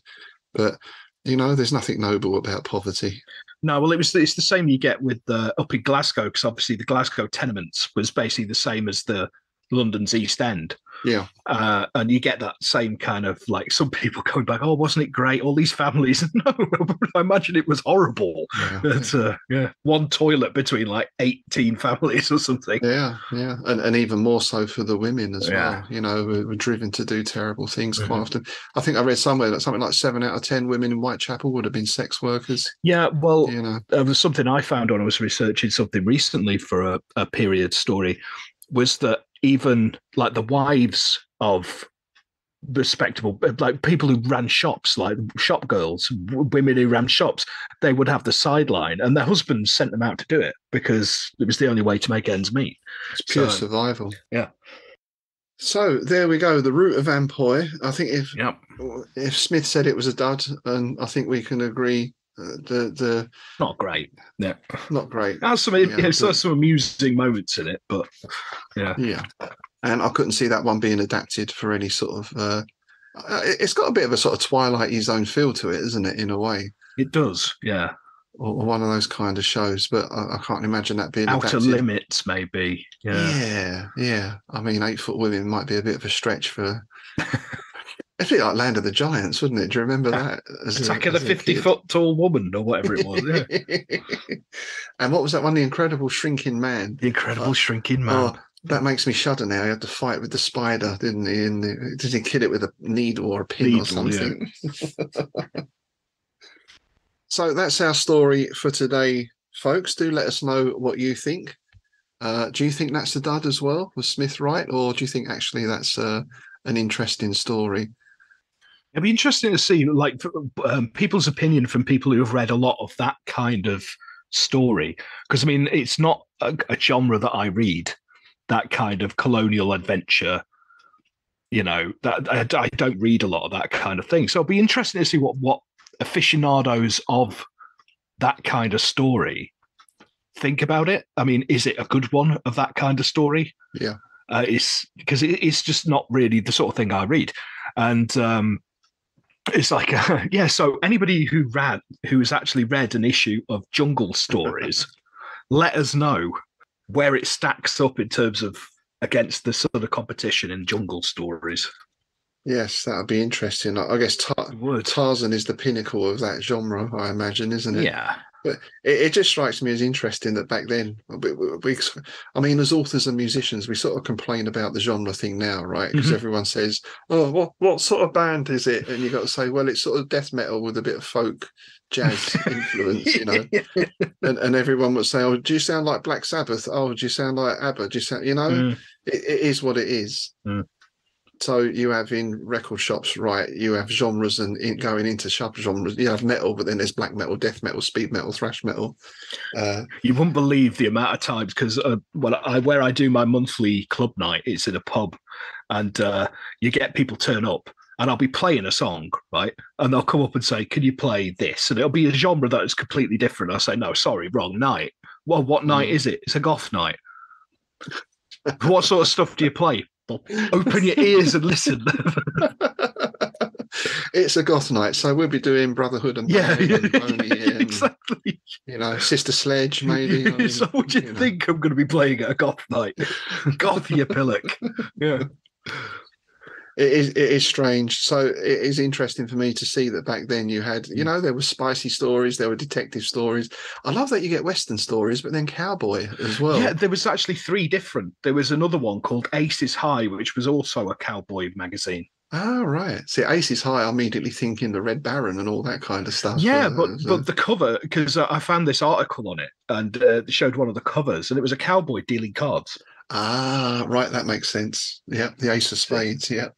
But, you know, there's nothing noble about poverty. No, well, it's the same you get with up in Glasgow, because obviously the Glasgow tenements was basically the same as the London's East End. Yeah. And you get that same kind of like some people going back, oh, wasn't it great? All these families. No, I imagine it was horrible. Yeah. One toilet between like 18 families or something. Yeah. And even more so for the women as well. You know, we're driven to do terrible things quite often. I think I read somewhere that something like 7 out of 10 women in Whitechapel would have been sex workers. Yeah, well, you know, there was something I found when I was researching something recently for a period story, was that even like the wives of respectable, like people who ran shops, like shop girls, women who ran shops, they would have the sideline and their husbands sent them out to do it because it was the only way to make ends meet. It's pure survival. Yeah. So there we go. The Root of Ampoi. I think if Smith said it was a dud, and I think we can agree, the not great. Yeah, not great. There's some amusing moments in it, but yeah. And I couldn't see that one being adapted for any sort of. It's got a bit of a sort of Twilight Zone feel to it, isn't it? In a way, it does. Yeah, or one of those kind of shows, but I can't imagine that being Outer adapted. Limits, maybe. Yeah. I mean, 8-foot women might be a bit of a stretch for. It'd be like Land of the Giants, wouldn't it? Do you remember that? Attack of the 50-foot tall woman, or whatever it was. Yeah. And what was that one? The Incredible Shrinking Man. The Incredible Shrinking Man. Oh, that makes me shudder now. He had to fight with the spider, didn't he? And did he kill it with a needle or a pin or something? Yeah. So that's our story for today, folks. Do let us know what you think. Do you think that's a dud as well? Was Smith right? Or do you think actually that's an interesting story? It'd be interesting to see like people's opinion from people who have read a lot of that kind of story. Because, I mean, it's not a genre that I read, that kind of colonial adventure. You know, that I don't read a lot of that kind of thing. So it'll be interesting to see what aficionados of that kind of story think about it. I mean, is it a good one of that kind of story? Yeah. It's because it's just not really the sort of thing I read. And it's like, so anybody who's actually read an issue of Jungle Stories, let us know where it stacks up in terms of against the sort of competition in Jungle Stories. Yes, that would be interesting. I guess Tarzan is the pinnacle of that genre, I imagine, isn't it? Yeah. But it just strikes me as interesting that back then, I mean, as authors and musicians, we sort of complain about the genre thing now, right? Because everyone says, oh, what sort of band is it? And you've got to say, well, it's sort of death metal with a bit of folk jazz influence, you know? and everyone would say, oh, do you sound like Black Sabbath? Oh, do you sound like ABBA? Do you sound, you know? It is what it is. So you have in record shops, right? You have genres and going into subgenres. You have metal, but then there's black metal, death metal, speed metal, thrash metal. You wouldn't believe the amount of times because where I do my monthly club night, it's in a pub, and you get people turn up, and I'll be playing a song, right? And they'll come up and say, "Can you play this?" And it'll be a genre that is completely different. I say, "No, sorry, wrong night." Well, what night is it? It's a goth night. What sort of stuff do you play? Open your ears and listen. It's a goth night, so we'll be doing Brotherhood and exactly. Sister Sledge, maybe. So what do you think I'm going to be playing at a goth night? Goth your pillock. Yeah. It is strange. So it is interesting for me to see that back then you had, there were spicy stories, there were detective stories. I love that you get Western stories, but then cowboy as well. Yeah, there was actually 3 different. There was another one called Aces High, which was also a cowboy magazine. Oh, right. See, Aces High, I'm immediately thinking the Red Baron and all that kind of stuff. Yeah, but the cover, because I found this article on it and showed one of the covers, and it was a cowboy dealing cards. Ah, right. That makes sense. Yeah, the Ace of Spades. Yeah.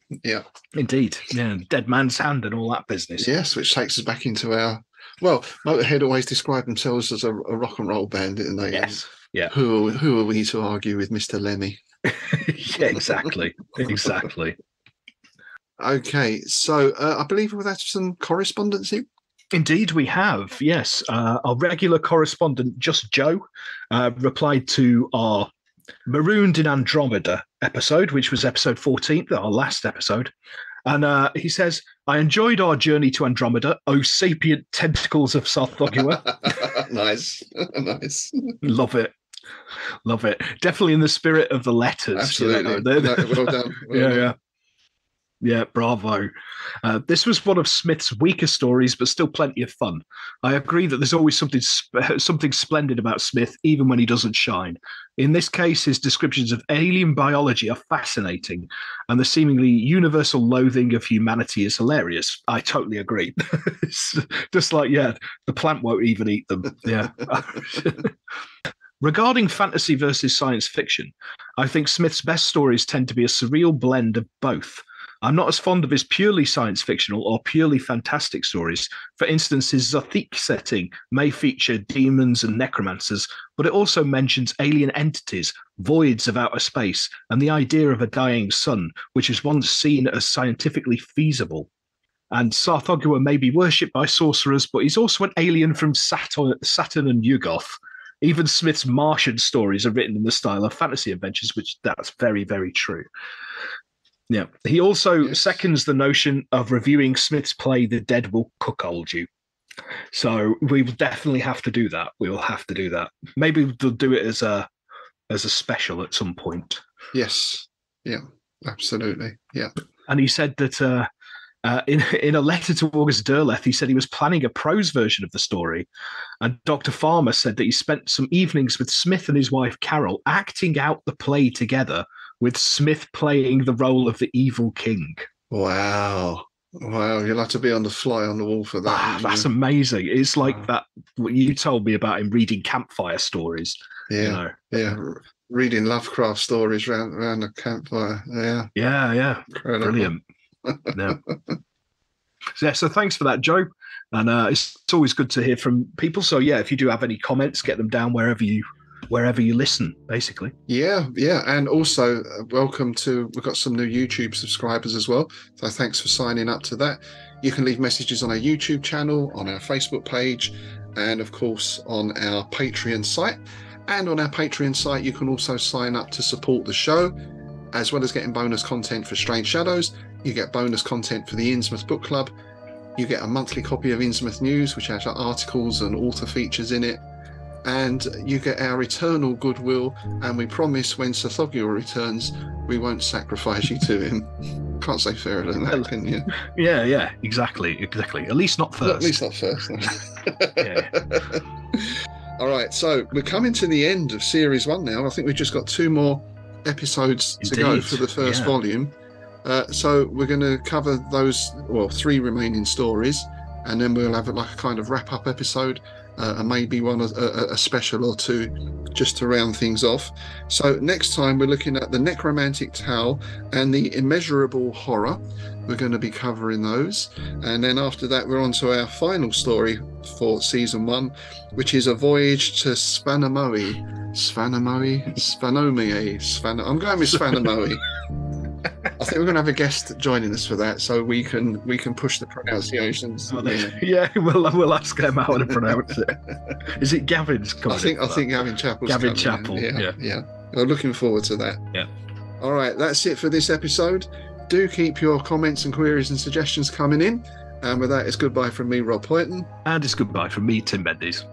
Indeed. Yeah, Dead Man's Hand and all that business. Yes, which takes us back into our... Well, Motorhead always described themselves as a rock and roll band, didn't they? Yes. Yeah. Who are we to argue with Mr. Lemmy? Yeah, exactly. Exactly. Okay, so I believe we've had some correspondence here. Indeed, we have. Yes. Our regular correspondent, Just Joe, replied to our Marooned in Andromeda episode, which was episode 14, our last episode. And he says, I enjoyed our journey to Andromeda, oh sapient tentacles of Sarthogua. Nice. Love it. Definitely in the spirit of the letters. Absolutely. Well done. Yeah. Yeah, bravo. This was one of Smith's weaker stories, but still plenty of fun. I agree that there's always something splendid about Smith, even when he doesn't shine. In this case, his descriptions of alien biology are fascinating, and the seemingly universal loathing of humanity is hilarious. I totally agree. It's just like, the plant won't even eat them. Yeah. Regarding fantasy versus science fiction, I think Smith's best stories tend to be a surreal blend of both. I'm not as fond of his purely science fictional or purely fantastic stories. For instance, his Zothique setting may feature demons and necromancers, but it also mentions alien entities, voids of outer space, and the idea of a dying sun, which is once seen as scientifically feasible. And Sarthogua may be worshipped by sorcerers, but he's also an alien from Saturn and Yugoth. Even Smith's Martian stories are written in the style of fantasy adventures, which that's very, very true. Yeah. He also seconds the notion of reviewing Smith's play The Dead Will Cuckold You. So we will definitely have to do that. We will have to do that. Maybe we'll do it as a special at some point. Yes. Yeah, absolutely. Yeah. And he said that in a letter to August Derleth, he said he was planning a prose version of the story. And Dr. Farmer said that he spent some evenings with Smith and his wife Carol acting out the play together, with Smith playing the role of the evil king. Wow. You'll have to be on the fly on the wall for that. That's amazing. It's like that, what you told me about him reading campfire stories. Yeah. Yeah. Reading Lovecraft stories around the campfire. Yeah. Incredible. Brilliant. Yeah. So thanks for that, Joe. And it's always good to hear from people. So if you do have any comments, get them down wherever you listen, basically. Yeah. And also we've got some new YouTube subscribers as well. So thanks for signing up to that. You can leave messages on our YouTube channel, on our Facebook page, and of course on our Patreon site. And on our Patreon site, you can also sign up to support the show, as well as getting bonus content for Strange Shadows. You get bonus content for the Innsmouth Book Club. You get a monthly copy of Innsmouth News, which has articles and author features in it. And you get our eternal goodwill, and we promise when Sarthogua returns, we won't sacrifice you to him. Can't say fairer than that, can you? Yeah, exactly. At least not first. At least not first. Yeah. All right, so we're coming to the end of Series 1 now. I think we've just got 2 more episodes to go for the first volume. So we're going to cover those, 3 remaining stories, and then we'll have a kind of wrap-up episode. and maybe a special or two just to round things off. So next time we're looking at the necromantic tale and the immeasurable horror. We're going to be covering those, and then after that we're on to our final story for season 1, which is a voyage to Svanomae. I'm going with Svanomae. I think we're going to have a guest joining us for that, so we can push the pronunciations. Yeah, we'll ask them how to pronounce it. Is it Gavin's coming? I think Gavin Chappell's Gavin coming Chappell. in. Yeah. We're looking forward to that. Yeah. All right, that's it for this episode. Do keep your comments and queries and suggestions coming in. And with that, it's goodbye from me, Rob Hoyton. And it's goodbye from me, Tim Mendes.